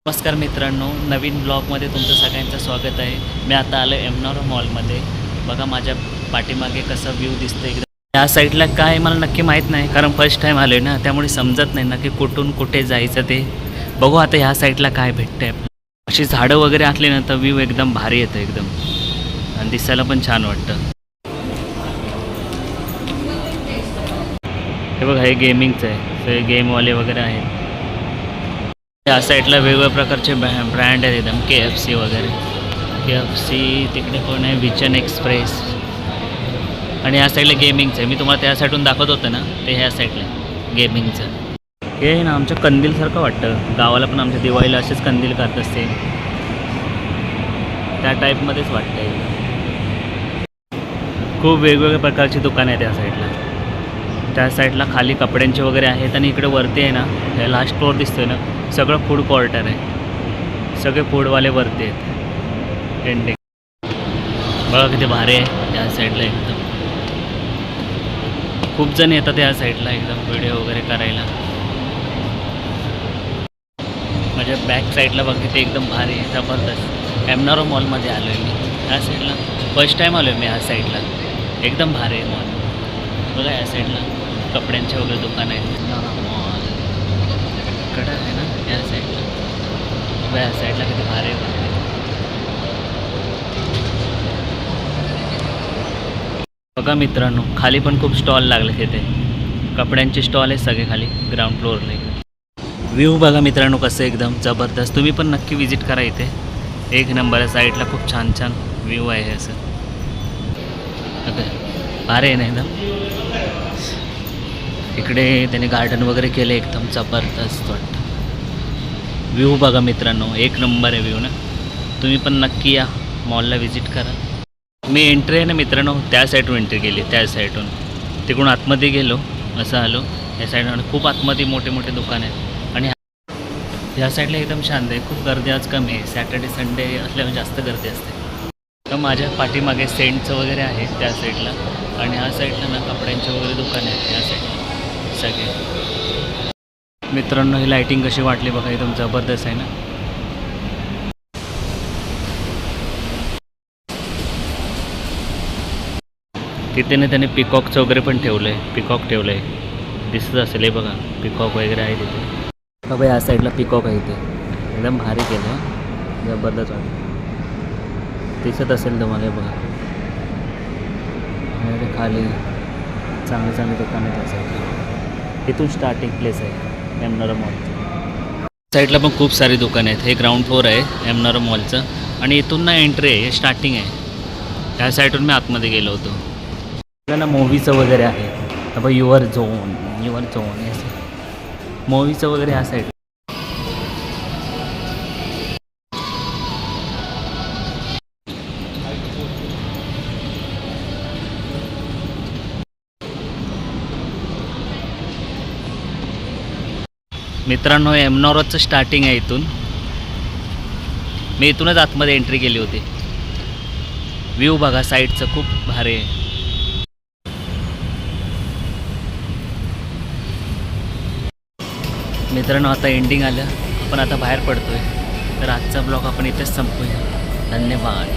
नमस्कार मित्रांनो, नवीन ब्लॉगमध्ये तुमचं सगळ्यांचं स्वागत आहे. मी आता आलो एमनॉर मॉलमध्ये. बघा माझ्या पाठीमागे कसा व्ह्यू दिसतो एकदम. या साईडला काय मला नक्की माहीत नाही, कारण फर्स्ट टाईम आलो आहे ना, त्यामुळे समजत नाही नक्की कुठून कुठे जायचं ते. बघू आता ह्या साईडला काय भेटतं आहे. अशी झाडं वगैरे असली ना तर व्ह्यू एकदम भारी येतं एकदम, आणि दिसायला पण छान वाटतं. हे बघा, हे गेमिंगचं आहे, सगळे गेमवाले वगैरे आहेत. या साईडला वेगवेगळ्या प्रकारचे ब्रँड आहेत एकदम, KFC वगैरे. KFC तिकडे कोण आहे, विचन एक्सप्रेस. आणि या साईडला गेमिंगचं आहे. मी तुम्हाला त्या साईडून दाखवत होतं ना, ते ह्या साईडला गेमिंगचं. हे आहे ना आमच्या कंदीलसारखं वाटतं. गावाला पण आमच्या दिवाळीला असेच कंदील करत असते, त्या टाईपमध्येच वाटतं एकदम. खूप वेगवेगळ्या प्रकारची दुकानं आहेत त्या साईडला. त्या साईडला खाली कपड्यांचे वगैरे आहेत, आणि इकडे वरती आहे ना, हे लास्ट फ्लोअर दिसतोय ना, सगळं फूड क्वार्टर आहे. सगळे फूडवाले वरती आहेत. टेंडिंग बघा किती भारी आहे त्या साईडला एकदम. खूप जण येतात या साईडला एकदम व्हिडिओ वगैरे करायला. माझ्या बॅक साईडला बघा किती एकदम भारी आहे, जबरदस्त. एमनॉर मॉलमध्ये आलो आहे मी. या साईडला फर्स्ट टाईम आलो आहे मी ह्या साईडला. एकदम भारी आहे मॉल. बघा या साईडला कपड्यांचे वगैरे दुकान आहेत. मॉल इकडं आहे ना या साईडला. बघा या साईडला किती भारी आहे. बघा मित्रांनो, खाली पण खूप स्टॉल लागले तिथे. कपड्यांचे स्टॉल आहेत सगळे खाली ग्राउंड फ्लोअरला. व्ह्यू बघा मित्रांनो कसं एकदम जबरदस्त. तुम्ही पण नक्की विजिट करा इथे. एक नंबर आहे. साईडला खूप छान छान व्ह्यू आहे असं. भारी आहे ना एकदम. इकडे त्याने गार्डन वगैरे केले, एकदम जबरदस्त वाटतं. व्ह्यू बघा मित्रांनो, एक नंबर आहे व्ह्यू ना. तुम्ही पण नक्की या मॉलला विजिट करा. मी एंट्री आहे ना मित्रांनो, त्या साईडून एंट्री केली. त्या साईडून तिकडून आतमध्ये गेलो, असं आलो. या साईडून खूप आतमध्ये मोठे मोठे दुकान आहेत. आणि ह्या साईडला एकदम शांत आहे. खूप गर्दी आज कमी आहे. सॅटर्डे संडे असल्यामुळे जास्त गर्दी असते. तर माझ्या पाठीमागे सेंटचं वगैरे आहे त्या साईडला, आणि ह्या साईडला ना कपड्यांचे वगैरे दुकान आहेत त्या साईडला सगळे. मित्रांनो, ही लाईटिंग कशी वाटली बघा, एकदम जबरदस्त आहे ना. तिथे ना त्याने पिकॉकचं वगैरे पण ठेवलं आहे. पिकॉक ठेवलं आहे, दिसत असेल हे बघा, पिकॉक वगैरे आहे तिथे. बघा या साईडला पिकॉक आहे इथे. एकदम भारी केलं आहे, जबरदस्त वाटतं. दिसत असेल तुम्हाला हे बघा. खाली चांगले चांगले दुकान आहेत त्या साईडला. इथून स्टार्टिंग प्लेस आहे एमनॉर मॉलचं. साईडला पण खूप सारी दुकानं आहेत. हे ग्राउंड फ्लोअर आहे एमनॉर मॉलचं, आणि इथून ना एंट्री आहे, हे स्टार्टिंग आहे. त्या साईडून मी आतमध्ये गेलो होतो. ना मूवीचं वगैरे आहे. आता युअर झोन मूवीचं वगैरे ह्या साईड. मित्रांनो, एमनॉरचं स्टार्टिंग आहे इथून. मी इथूनच आतमध्ये एंट्री केली होती. व्ह्यू बघा साईडचं खूप भारी आहे. मित्रांनो, आता एंडिंग आलं, आपण आता बाहेर पडतोय. तर आजचा ब्लॉग आपण इथेच संपूया. धन्यवाद.